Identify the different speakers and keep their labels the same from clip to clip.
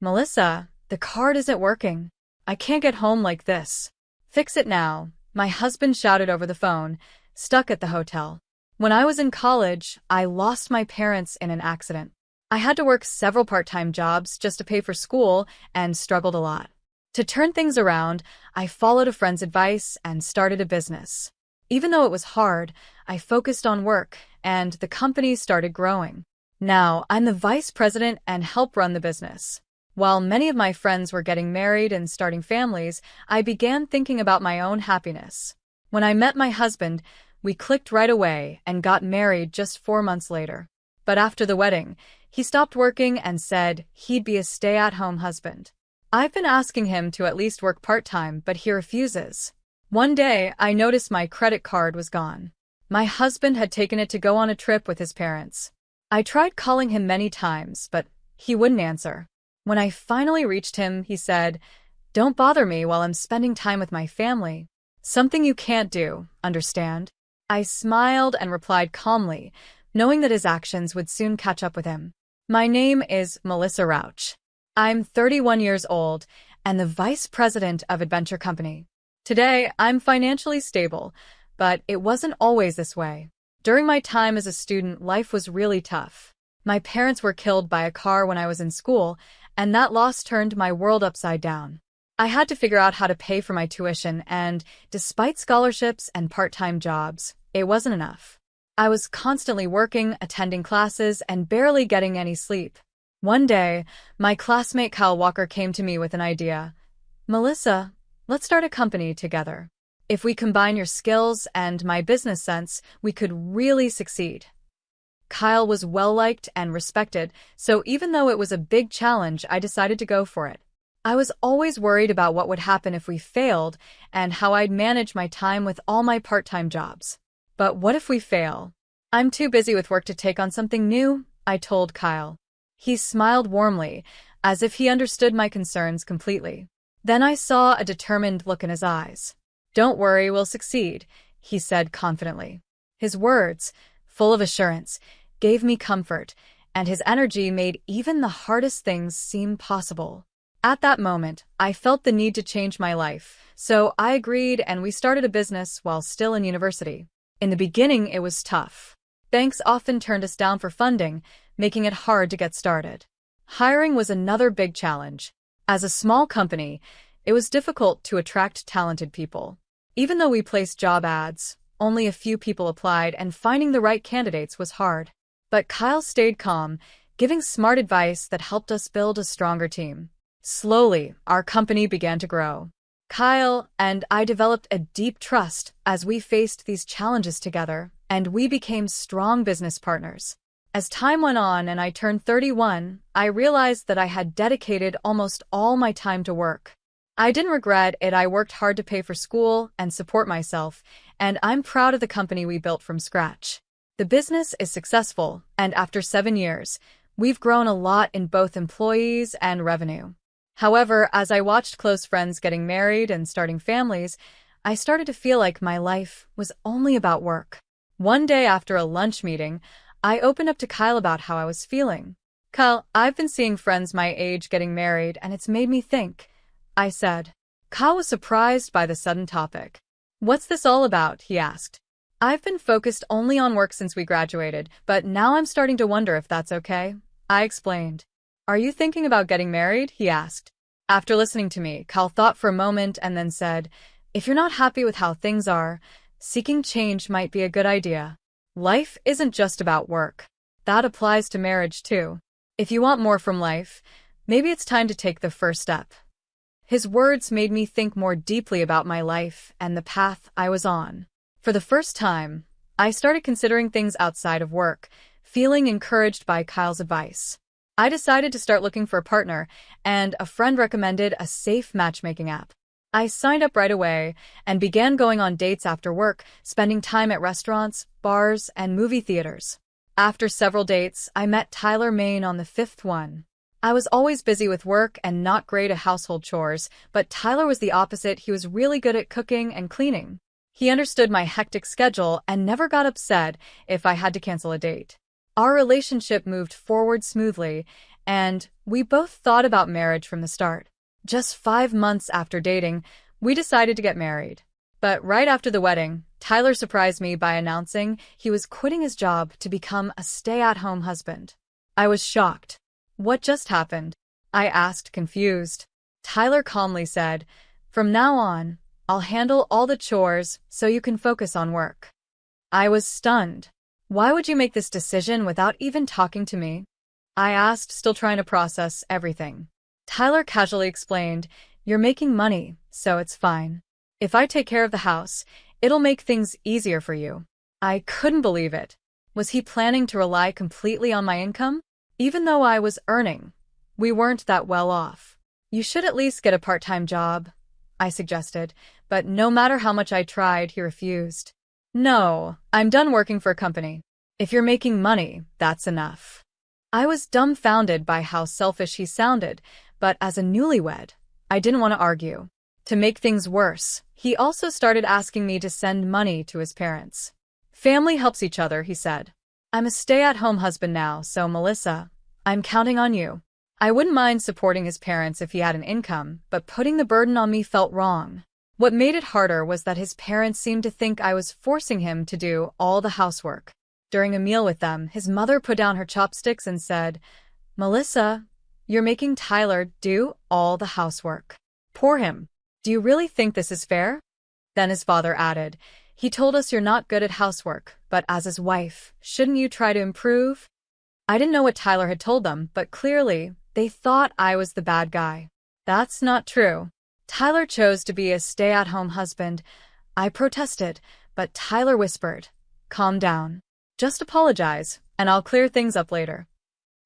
Speaker 1: Melissa, the card isn't working. I can't get home like this. Fix it now, my husband shouted over the phone, stuck at the hotel. When I was in college, I lost my parents in an accident. I had to work several part-time jobs just to pay for school and struggled a lot. To turn things around, I followed a friend's advice and started a business. Even though it was hard, I focused on work, and the company started growing. Now, I'm the vice president and help run the business. While many of my friends were getting married and starting families, I began thinking about my own happiness. When I met my husband, we clicked right away and got married just 4 months later. But after the wedding, he stopped working and said he'd be a stay-at-home husband. I've been asking him to at least work part-time, but he refuses. One day, I noticed my credit card was gone. My husband had taken it to go on a trip with his parents. I tried calling him many times, but he wouldn't answer. When I finally reached him, he said, "Don't bother me while I'm spending time with my family. Something you can't do, understand?" I smiled and replied calmly, knowing that his actions would soon catch up with him. My name is Melissa Rauch. I'm 31 years old and the vice president of Adventure Company. Today, I'm financially stable, but it wasn't always this way. During my time as a student, life was really tough. My parents were killed by a car when I was in school, and that loss turned my world upside down. I had to figure out how to pay for my tuition, and despite scholarships and part-time jobs, it wasn't enough. I was constantly working, attending classes, and barely getting any sleep. One day, my classmate Kyle Walker came to me with an idea. "Melissa, let's start a company together. If we combine your skills and my business sense, we could really succeed." Kyle was well-liked and respected, so even though it was a big challenge, I decided to go for it. I was always worried about what would happen if we failed and how I'd manage my time with all my part-time jobs. But what if we fail? "I'm too busy with work to take on something new," I told Kyle. He smiled warmly, as if he understood my concerns completely. Then I saw a determined look in his eyes. "Don't worry, we'll succeed," he said confidently. His words, full of assurance, gave me comfort, and his energy made even the hardest things seem possible. At that moment, I felt the need to change my life, so I agreed and we started a business while still in university. In the beginning, it was tough. Banks often turned us down for funding, making it hard to get started. Hiring was another big challenge. As a small company, it was difficult to attract talented people. Even though we placed job ads, only a few people applied, and finding the right candidates was hard. But Kyle stayed calm, giving smart advice that helped us build a stronger team. Slowly, our company began to grow. Kyle and I developed a deep trust as we faced these challenges together, and we became strong business partners. As time went on and I turned 31, I realized that I had dedicated almost all my time to work. I didn't regret it. I worked hard to pay for school and support myself, and I'm proud of the company we built from scratch. The business is successful, and after 7 years, we've grown a lot in both employees and revenue. However, as I watched close friends getting married and starting families, I started to feel like my life was only about work. One day after a lunch meeting, I opened up to Kyle about how I was feeling. "Kyle, I've been seeing friends my age getting married, and it's made me think," I said. Kyle was surprised by the sudden topic. "What's this all about?" he asked. "I've been focused only on work since we graduated, but now I'm starting to wonder if that's okay," I explained. "Are you thinking about getting married?" he asked. After listening to me, Kyle thought for a moment and then said, "If you're not happy with how things are, seeking change might be a good idea. Life isn't just about work. That applies to marriage too. If you want more from life, maybe it's time to take the first step." His words made me think more deeply about my life and the path I was on. For the first time, I started considering things outside of work, feeling encouraged by Kyle's advice. I decided to start looking for a partner, and a friend recommended a safe matchmaking app. I signed up right away and began going on dates after work, spending time at restaurants, bars, and movie theaters. After several dates, I met Tyler Main on the 5th one. I was always busy with work and not great at household chores, but Tyler was the opposite. He was really good at cooking and cleaning. He understood my hectic schedule and never got upset if I had to cancel a date. Our relationship moved forward smoothly, and we both thought about marriage from the start. Just 5 months after dating, we decided to get married. But right after the wedding, Tyler surprised me by announcing he was quitting his job to become a stay-at-home husband. I was shocked. What just happened? I asked, confused. Tyler calmly said, "From now on, I'll handle all the chores so you can focus on work." I was stunned. "Why would you make this decision without even talking to me?" I asked, still trying to process everything. Tyler casually explained, "You're making money, so it's fine. If I take care of the house, it'll make things easier for you." I couldn't believe it. Was he planning to rely completely on my income? Even though I was earning, we weren't that well off. "You should at least get a part-time job," I suggested, but no matter how much I tried, he refused. "No, I'm done working for a company. If you're making money, that's enough." I was dumbfounded by how selfish he sounded, but as a newlywed, I didn't want to argue. To make things worse, he also started asking me to send money to his parents. "Family helps each other," he said. "I'm a stay-at-home husband now, so Melissa, I'm counting on you." I wouldn't mind supporting his parents if he had an income, but putting the burden on me felt wrong. What made it harder was that his parents seemed to think I was forcing him to do all the housework. During a meal with them, his mother put down her chopsticks and said, "Melissa, you're making Tyler do all the housework. Poor him. Do you really think this is fair?" Then his father added, "He told us you're not good at housework, but as his wife, shouldn't you try to improve?" I didn't know what Tyler had told them, but clearly, they thought I was the bad guy. That's not true. Tyler chose to be a stay-at-home husband. I protested, but Tyler whispered, "Calm down. Just apologize, and I'll clear things up later."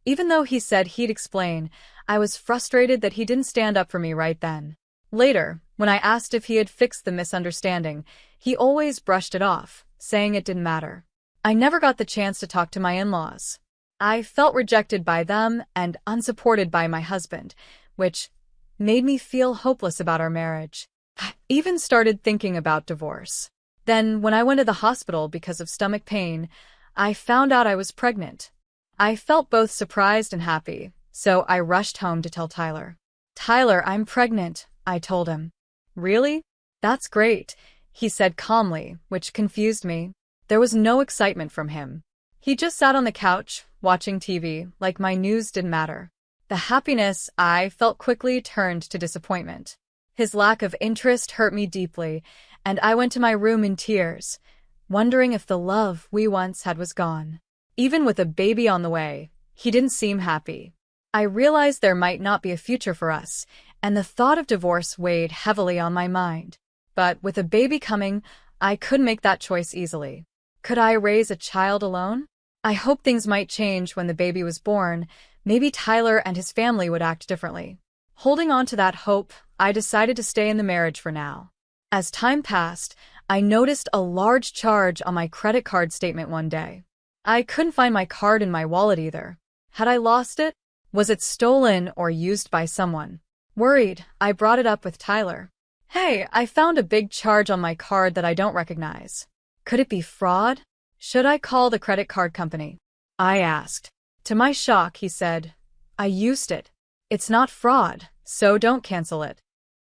Speaker 1: Even though he said he'd explain, I was frustrated that he didn't stand up for me right then. Later, when I asked if he had fixed the misunderstanding, he always brushed it off, saying it didn't matter. I never got the chance to talk to my in-laws. I felt rejected by them and unsupported by my husband, which made me feel hopeless about our marriage. I even started thinking about divorce. Then, when I went to the hospital because of stomach pain, I found out I was pregnant. I felt both surprised and happy, so I rushed home to tell Tyler. "Tyler, I'm pregnant," I told him. "Really? That's great," he said calmly, which confused me. There was no excitement from him. He just sat on the couch, watching TV, like my news didn't matter. The happiness I felt quickly turned to disappointment. His lack of interest hurt me deeply, and I went to my room in tears, wondering if the love we once had was gone. Even with a baby on the way, he didn't seem happy. I realized there might not be a future for us, and the thought of divorce weighed heavily on my mind. But with a baby coming, I couldn't make that choice easily. Could I raise a child alone? I hoped things might change when the baby was born. Maybe Tyler and his family would act differently. Holding on to that hope, I decided to stay in the marriage for now. As time passed, I noticed a large charge on my credit card statement one day. I couldn't find my card in my wallet either. Had I lost it? Was it stolen or used by someone? Worried, I brought it up with Tyler. "Hey, I found a big charge on my card that I don't recognize. Could it be fraud? Should I call the credit card company?" I asked. To my shock, he said, "I used it. It's not fraud, so don't cancel it."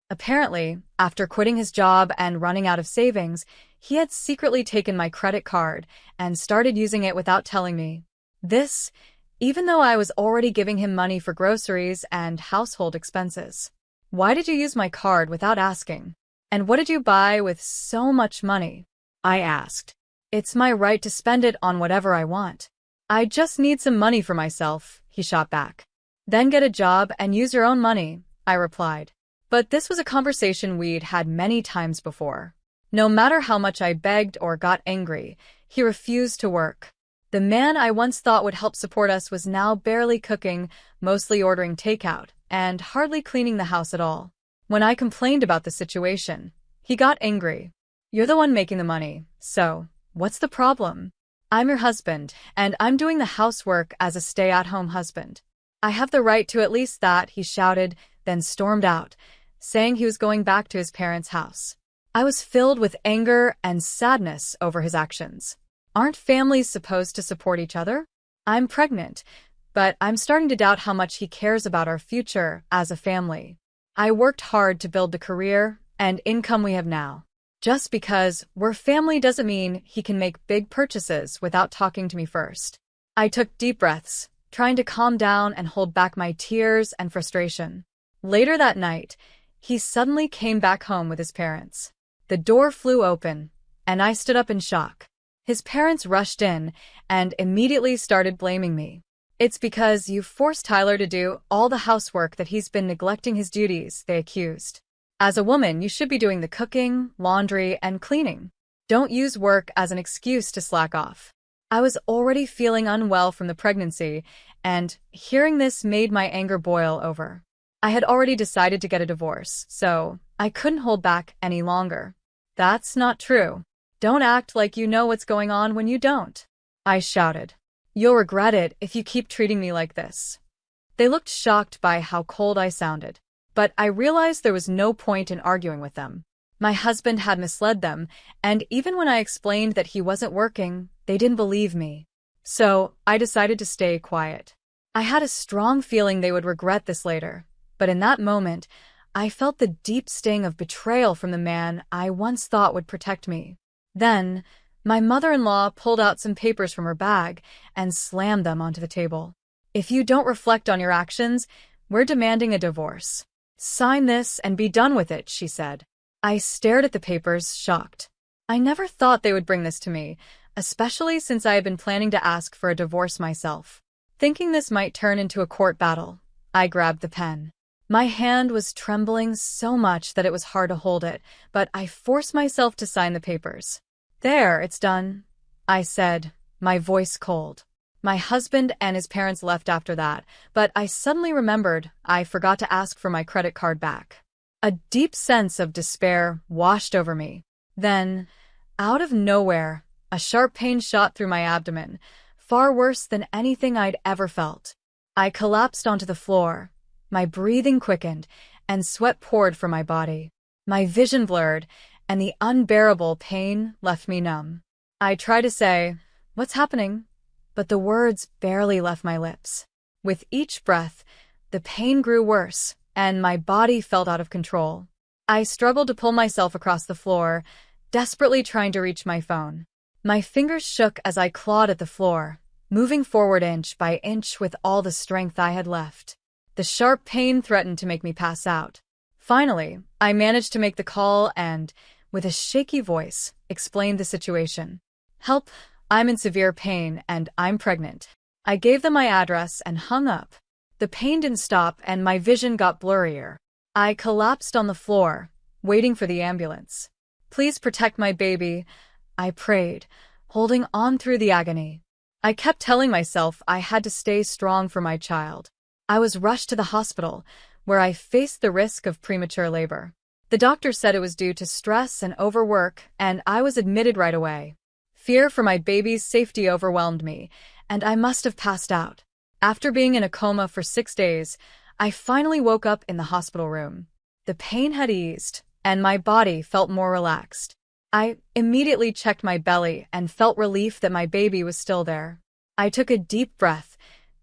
Speaker 1: Apparently, after quitting his job and running out of savings, he had secretly taken my credit card and started using it without telling me. This, even though I was already giving him money for groceries and household expenses. "Why did you use my card without asking? And what did you buy with so much money?" I asked. "It's my right to spend it on whatever I want. I just need some money for myself," he shot back. "Then get a job and use your own money," I replied. But this was a conversation we'd had many times before. No matter how much I begged or got angry, he refused to work. The man I once thought would help support us was now barely cooking, mostly ordering takeout, and hardly cleaning the house at all. When I complained about the situation, he got angry. "You're the one making the money, so what's the problem? I'm your husband, and I'm doing the housework as a stay-at-home husband. I have the right to at least that," he shouted, then stormed out, saying he was going back to his parents' house. I was filled with anger and sadness over his actions. Aren't families supposed to support each other? I'm pregnant, but I'm starting to doubt how much he cares about our future as a family. I worked hard to build the career and income we have now. Just because we're family doesn't mean he can make big purchases without talking to me first. I took deep breaths, trying to calm down and hold back my tears and frustration. Later that night, he suddenly came back home with his parents. The door flew open, and I stood up in shock. His parents rushed in and immediately started blaming me. "It's because you forced Tyler to do all the housework that he's been neglecting his duties," they accused. "As a woman, you should be doing the cooking, laundry, and cleaning. Don't use work as an excuse to slack off." I was already feeling unwell from the pregnancy, and hearing this made my anger boil over. I had already decided to get a divorce, so I couldn't hold back any longer. "That's not true. Don't act like you know what's going on when you don't," I shouted. "You'll regret it if you keep treating me like this." They looked shocked by how cold I sounded, but I realized there was no point in arguing with them. My husband had misled them, and even when I explained that he wasn't working, they didn't believe me. So I decided to stay quiet. I had a strong feeling they would regret this later, but in that moment, I felt the deep sting of betrayal from the man I once thought would protect me. Then, my mother-in-law pulled out some papers from her bag and slammed them onto the table. "If you don't reflect on your actions, we're demanding a divorce. Sign this and be done with it," she said. I stared at the papers, shocked. I never thought they would bring this to me, especially since I had been planning to ask for a divorce myself. Thinking this might turn into a court battle, I grabbed the pen. My hand was trembling so much that it was hard to hold it, but I forced myself to sign the papers. "There, it's done," I said, my voice cold. My husband and his parents left after that, but I suddenly remembered I forgot to ask for my credit card back. A deep sense of despair washed over me. Then, out of nowhere, a sharp pain shot through my abdomen, far worse than anything I'd ever felt. I collapsed onto the floor. My breathing quickened, and sweat poured from my body. My vision blurred, and the unbearable pain left me numb. I tried to say, "What's happening?" but the words barely left my lips. With each breath, the pain grew worse, and my body felt out of control. I struggled to pull myself across the floor, desperately trying to reach my phone. My fingers shook as I clawed at the floor, moving forward inch by inch with all the strength I had left. The sharp pain threatened to make me pass out. Finally, I managed to make the call and, with a shaky voice, explained the situation. "Help, I'm in severe pain and I'm pregnant." I gave them my address and hung up. The pain didn't stop and my vision got blurrier. I collapsed on the floor, waiting for the ambulance. "Please protect my baby," I prayed, holding on through the agony. I kept telling myself I had to stay strong for my child. I was rushed to the hospital, where I faced the risk of premature labor. The doctor said it was due to stress and overwork, and I was admitted right away. Fear for my baby's safety overwhelmed me, and I must have passed out. After being in a coma for 6 days, I finally woke up in the hospital room. The pain had eased, and my body felt more relaxed. I immediately checked my belly and felt relief that my baby was still there. I took a deep breath,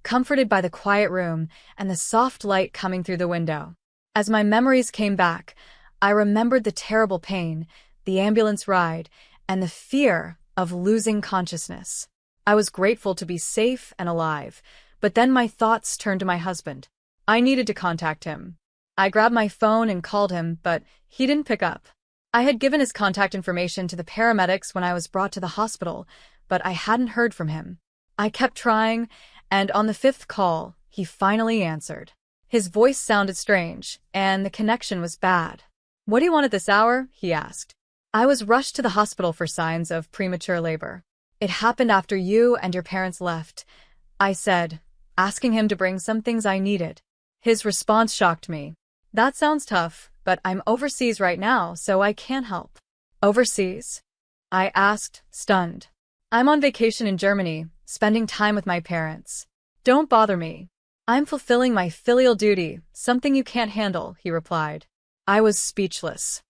Speaker 1: comforted by the quiet room and the soft light coming through the window. As my memories came back, I remembered the terrible pain, the ambulance ride, and the fear of losing consciousness. I was grateful to be safe and alive, but then my thoughts turned to my husband. I needed to contact him. I grabbed my phone and called him, but he didn't pick up. I had given his contact information to the paramedics when I was brought to the hospital, but I hadn't heard from him. I kept trying, and on the 5th call, he finally answered. His voice sounded strange, and the connection was bad. "What do you want at this hour?" he asked. "I was rushed to the hospital for signs of premature labor. It happened after you and your parents left," I said, asking him to bring some things I needed. His response shocked me. "That sounds tough, but I'm overseas right now, so I can't help." "Overseas?" I asked, stunned. "I'm on vacation in Germany, spending time with my parents. Don't bother me. I'm fulfilling my filial duty, something you can't handle," he replied. I was speechless.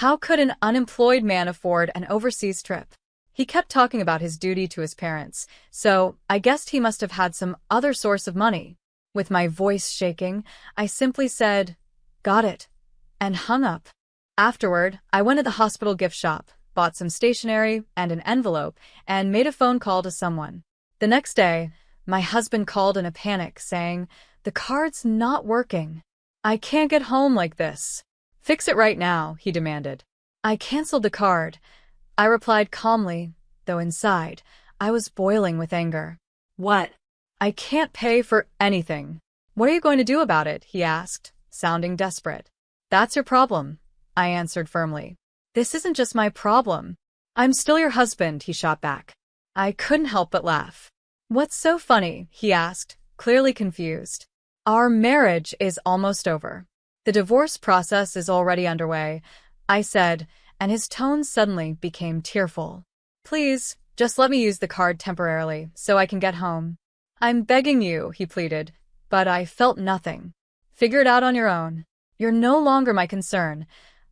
Speaker 1: How could an unemployed man afford an overseas trip? He kept talking about his duty to his parents, so I guessed he must have had some other source of money. With my voice shaking, I simply said, "Got it," and hung up. Afterward, I went to the hospital gift shop, bought some stationery and an envelope, and made a phone call to someone. The next day, my husband called in a panic, saying, "The card's not working. I can't get home like this. Fix it right now," he demanded. I canceled the card. I replied calmly, though inside, I was boiling with anger.
Speaker 2: What?
Speaker 1: "I can't pay for anything." "What are you going to do about it?" he asked, sounding desperate. "That's your problem," I answered firmly. "This isn't just my problem. I'm still your husband," he shot back. I couldn't help but laugh. "What's so funny?" he asked, clearly confused. "Our marriage is almost over. The divorce process is already underway," I said, and his tone suddenly became tearful. "Please, just let me use the card temporarily so I can get home." "I'm begging you," he pleaded, but I felt nothing. "Figure it out on your own. You're no longer my concern,"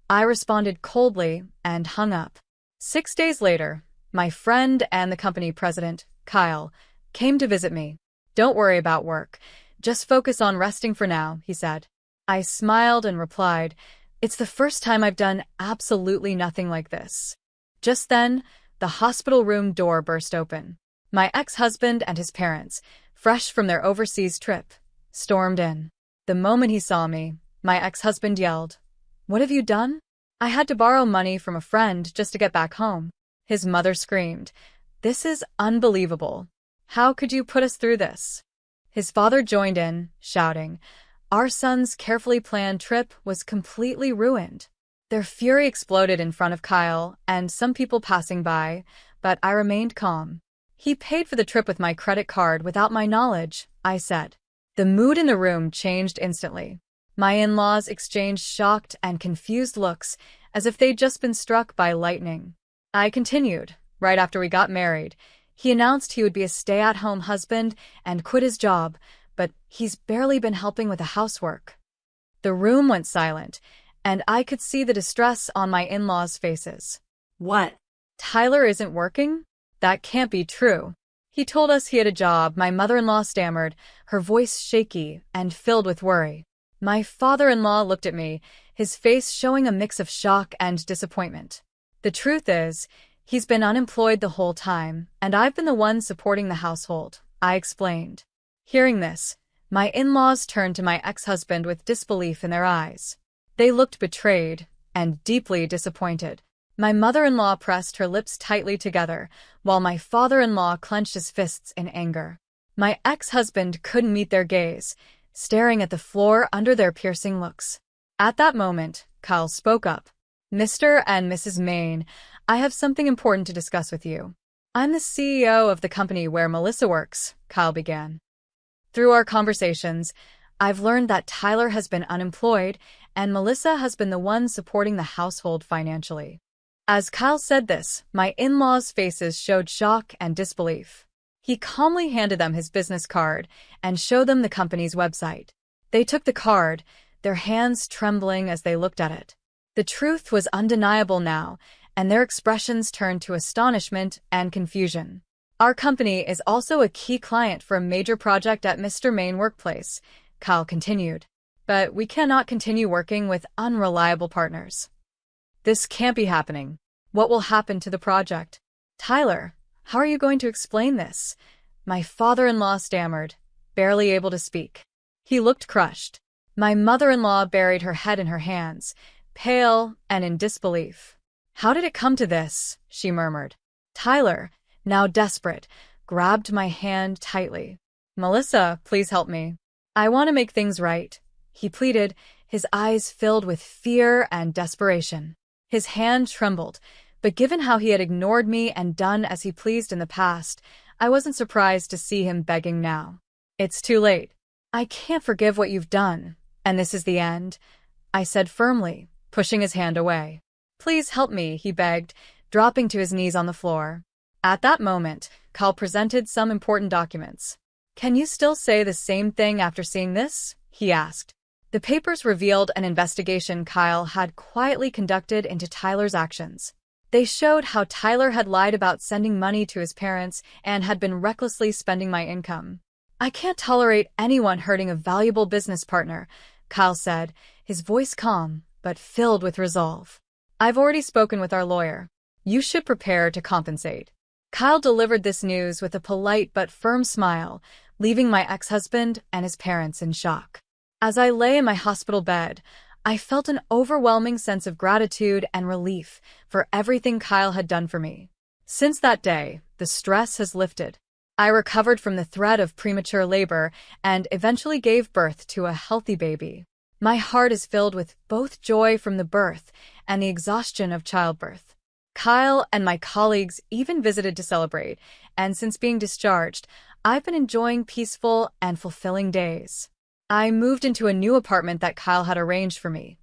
Speaker 1: I responded coldly and hung up. 6 days later, my friend and the company president, Kyle, came to visit me. "Don't worry about work. Just focus on resting for now," he said. I smiled and replied, "It's the first time I've done absolutely nothing like this." Just then, the hospital room door burst open. My ex-husband and his parents, fresh from their overseas trip, stormed in. The moment he saw me, my ex-husband yelled, "What have you done?" "I had to borrow money from a friend just to get back home." His mother screamed, "This is unbelievable. How could you put us through this?" His father joined in, shouting, "Our son's carefully planned trip was completely ruined." Their fury exploded in front of Kyle and some people passing by, but I remained calm. "He paid for the trip with my credit card without my knowledge," I said. The mood in the room changed instantly. My in-laws exchanged shocked and confused looks, as if they'd just been struck by lightning. I continued. "Right after we got married, he announced he would be a stay-at-home husband and quit his job, but he's barely been helping with the housework." The room went silent, and I could see the distress on my in-laws' faces.
Speaker 2: What?
Speaker 1: "Tyler isn't working? That can't be true. He told us he had a job," my mother-in-law stammered, her voice shaky and filled with worry. My father-in-law looked at me, his face showing a mix of shock and disappointment. "The truth is, he's been unemployed the whole time, and I've been the one supporting the household," I explained. Hearing this, my in-laws turned to my ex-husband with disbelief in their eyes. They looked betrayed and deeply disappointed. My mother-in-law pressed her lips tightly together, while my father-in-law clenched his fists in anger. My ex-husband couldn't meet their gaze, staring at the floor under their piercing looks. At that moment, Kyle spoke up. "Mr. and Mrs. Maine, I have something important to discuss with you." "I'm the CEO of the company where Melissa works," Kyle began. "Through our conversations, I've learned that Tyler has been unemployed and Melissa has been the one supporting the household financially." As Kyle said this, my in-laws' faces showed shock and disbelief. He calmly handed them his business card and showed them the company's website. They took the card, their hands trembling as they looked at it. The truth was undeniable now, and their expressions turned to astonishment and confusion. "Our company is also a key client for a major project at Mr. Maine Workplace," Kyle continued. "But we cannot continue working with unreliable partners. This can't be happening. What will happen to the project?" "Tyler, how are you going to explain this?" my father-in-law stammered, barely able to speak. He looked crushed. My mother-in-law buried her head in her hands, pale and in disbelief. "How did it come to this?" she murmured. Tyler, now desperate, grabbed my hand tightly. "Melissa, please help me. I want to make things right," he pleaded, his eyes filled with fear and desperation. His hand trembled, but given how he had ignored me and done as he pleased in the past, I wasn't surprised to see him begging now. "It's too late. I can't forgive what you've done, and this is the end," I said firmly, pushing his hand away. "Please help me," he begged, dropping to his knees on the floor. At that moment, Kyle presented some important documents. "Can you still say the same thing after seeing this?" he asked. The papers revealed an investigation Kyle had quietly conducted into Tyler's actions. They showed how Tyler had lied about sending money to his parents and had been recklessly spending my income. I can't tolerate anyone hurting a valuable business partner, Kyle said, his voice calm but filled with resolve. I've already spoken with our lawyer. You should prepare to compensate. Kyle delivered this news with a polite but firm smile, leaving my ex-husband and his parents in shock. As I lay in my hospital bed, I felt an overwhelming sense of gratitude and relief for everything Kyle had done for me. Since that day, the stress has lifted. I recovered from the threat of premature labor and eventually gave birth to a healthy baby. My heart is filled with both joy from the birth and the exhaustion of childbirth. Kyle and my colleagues even visited to celebrate, and since being discharged, I've been enjoying peaceful and fulfilling days. I moved into a new apartment that Kyle had arranged for me,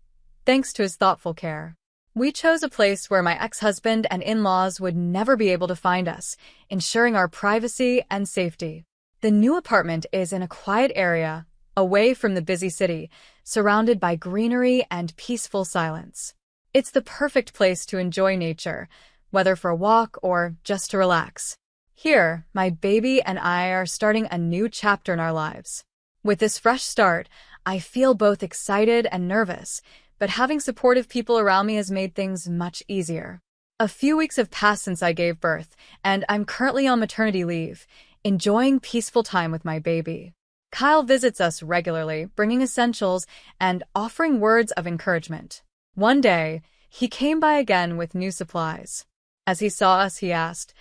Speaker 1: thanks to his thoughtful care. We chose a place where my ex-husband and in-laws would never be able to find us, ensuring our privacy and safety. The new apartment is in a quiet area, away from the busy city, surrounded by greenery and peaceful silence. It's the perfect place to enjoy nature, whether for a walk or just to relax. Here, my baby and I are starting a new chapter in our lives. With this fresh start, I feel both excited and nervous, but having supportive people around me has made things much easier. A few weeks have passed since I gave birth, and I'm currently on maternity leave, enjoying peaceful time with my baby. Kyle visits us regularly, bringing essentials and offering words of encouragement. One day, he came by again with new supplies. As he saw us, he asked,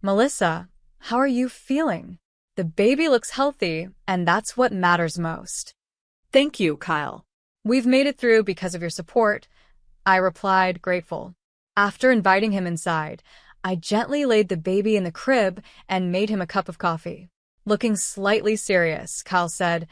Speaker 1: "Melissa, how are you feeling? The baby looks healthy, and that's what matters most."
Speaker 2: Thank you, Kyle.
Speaker 1: "We've made it through because of your support," I replied, grateful. After inviting him inside, I gently laid the baby in the crib and made him a cup of coffee. Looking slightly serious, Kyle said,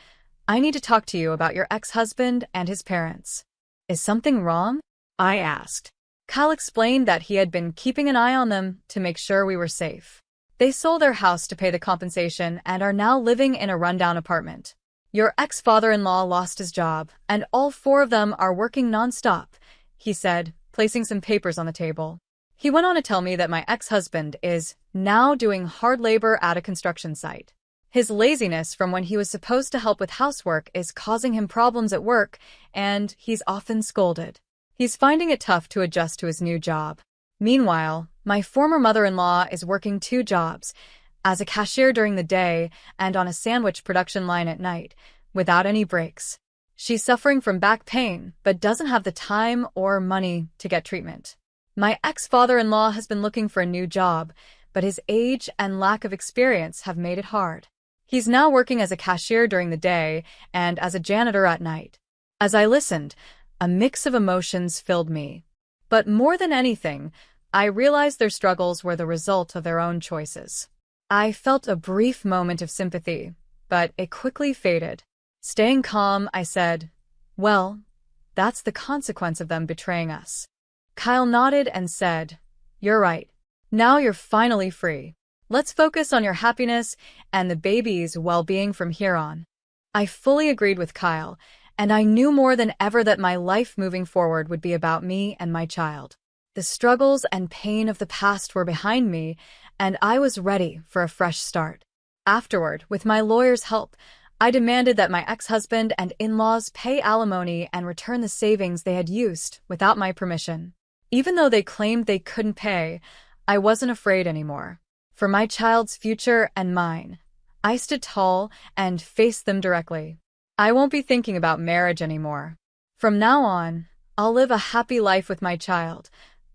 Speaker 1: "I need to talk to you about your ex-husband and his parents." "Is something wrong?"
Speaker 2: I asked.
Speaker 1: Kyle explained that he had been keeping an eye on them to make sure we were safe. They sold their house to pay the compensation and are now living in a rundown apartment. "Your ex-father-in-law lost his job, and all four of them are working nonstop," he said, placing some papers on the table. He went on to tell me that my ex-husband is now doing hard labor at a construction site. His laziness from when he was supposed to help with housework is causing him problems at work, and he's often scolded. He's finding it tough to adjust to his new job. Meanwhile, my former mother-in-law is working 2 jobs, as a cashier during the day and on a sandwich production line at night, without any breaks. She's suffering from back pain, but doesn't have the time or money to get treatment. My ex-father-in-law has been looking for a new job, but his age and lack of experience have made it hard. He's now working as a cashier during the day and as a janitor at night. As I listened, a mix of emotions filled me. But more than anything, I realized their struggles were the result of their own choices. I felt a brief moment of sympathy, but it quickly faded. Staying calm, I said, "Well, that's the consequence of them betraying us." Kyle nodded and said, "You're right. Now you're finally free. Let's focus on your happiness and the baby's well-being from here on." I fully agreed with Kyle, and I knew more than ever that my life moving forward would be about me and my child. The struggles and pain of the past were behind me, and I was ready for a fresh start. Afterward, with my lawyer's help, I demanded that my ex-husband and in-laws pay alimony and return the savings they had used without my permission. Even though they claimed they couldn't pay, I wasn't afraid anymore. For my child's future and mine, I stood tall and faced them directly. I won't be thinking about marriage anymore. From now on, I'll live a happy life with my child,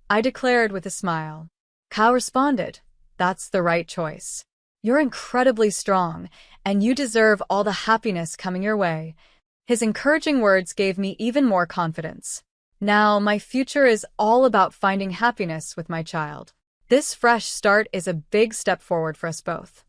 Speaker 1: I declared with a smile. Kyle responded, "That's the right choice. You're incredibly strong, and you deserve all the happiness coming your way." His encouraging words gave me even more confidence. Now, my future is all about finding happiness with my child. This fresh start is a big step forward for us both.